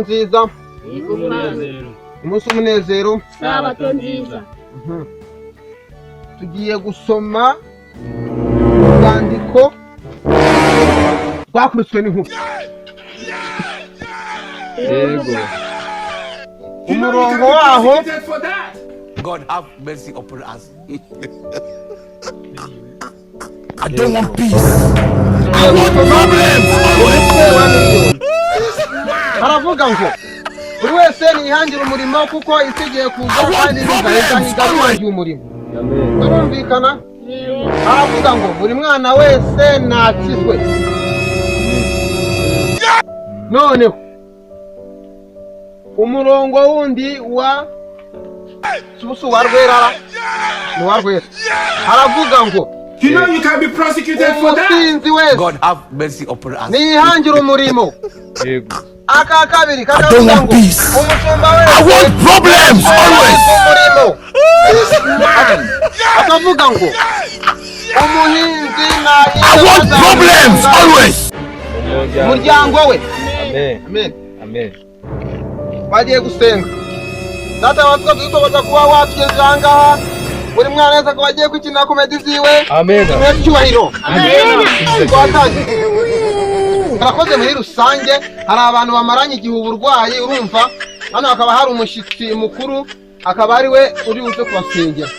nziza. Umunsi umunezero. Sabato nziza. Tugiye gusoma urwandiko rwakubiswe n'inkuba. Yego. Umurongo waho. God have mercy upon us. I don't want peace. I want problems. Haravuga ngo buri wese nihangira umurimo kuko isi igiye kuza kandi bizahiga bihangiye umurimo. Turumvikana? Haravuga ngo buri mwana wese nakizwe. Noneho umurongo wundi wa subusu warwera ni warwera. Haravuga ngo you know you can be prosecuted for that. God have mercy upon us. Nihangira umurimo. Yego. Aka kabiri kakavuga ngo umushumba wese I want problems always. Akavuga ngo umuhinzi I want problems always. Muryango we. Amen. Amen. Bagiye gusenga. Data watwo dutoboza kuba watugeze ahangaha. Buri mwana wese ko bagiye kwikina komedi ziwe. Amen. Cyubahiro. Amen. Barakoze muri rusange, hari abantu bamaranye igihe uburwayi urumva. Hano hakaba hari umushitsi mukuru, akaba ari we uri buze kubasengera.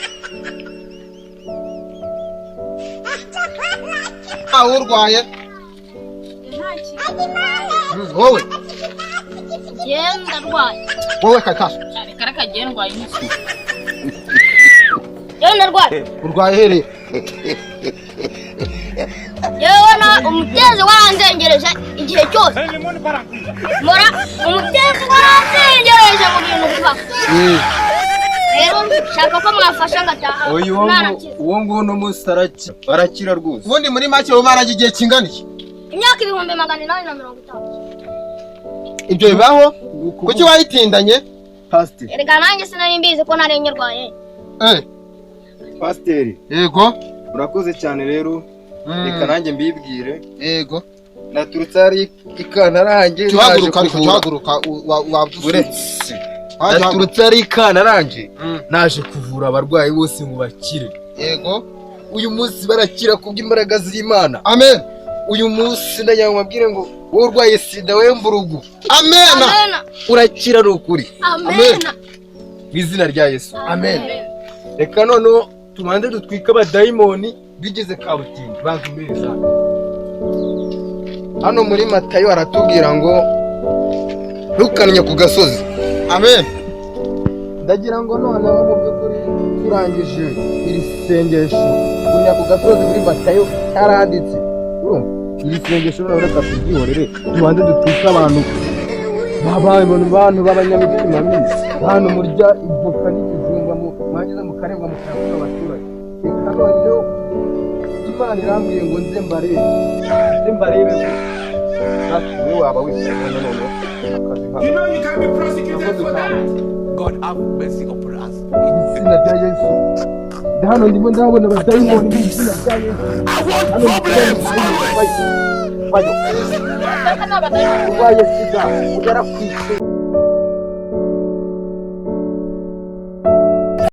Urwaye? Wowe? Genda rwaye. Wowe Kakaso? Karaka genda rwaye n'iki? Genda rwaye. Urwaye here? Yewe na umutezi waranzengereje igihe cyose. Mora umutezi waranzengereje mu bintu biba. Rero shaka ko mwafasha ngataha. Uwo nguwo no musaraki barakira rwose. Ubundi muri make bo baragiye igihe kingana iki? Imyaka 850. Ibyo bibaho? Kuki wayitindanye? Pastor. Erega nanjye sinari mbizi ko narengerwaye. Pastor. Yego. Urakoze cyane rero. Reka nanjye mbibwire. Yego. Naturutse ari ikantarange. Tuhaguruka uretse. Naturutse ari ikantarange. Naje kuvura abarwayi bose mu bakire. Yego. Uyu munsi barakira kubw'imbaraga z'Imana. Amen. Uyu munsi ndanyamubwire ngo wowe urwaye sida we mburugu. Amen. Urakira rukuri. Amen. Bizina rya Yesu. Amen. Reka none tumande dutwika abadayimoni bigeze kabutindi bazumiriza. Hano muri Matayo aratubwira ngo ntukanye ku gasozi. Amen. Ndagira ngo none mu byukuri turangije iri sengesho kunya ku gasozi muri Matayo yaranditse. Iri sengesho none reka tubyihorere tumande dutwika abantu b'abanyamitima myiza. Hano murya ivoka n'ikijumba mwagize mukarengwa mukayakura abaturage. Reka none Imana irambwiye ngo nze mbarebe natwe waba wisanga none akazi hano. You know you can be prosecuted for that. God have mercy upon us. Izina rya Yesu. Hano ndimo ndabona abadayimoni mu izina rya Yesu. Hano Karaka n'abadayimoni. urwaye sida ugera ku isi.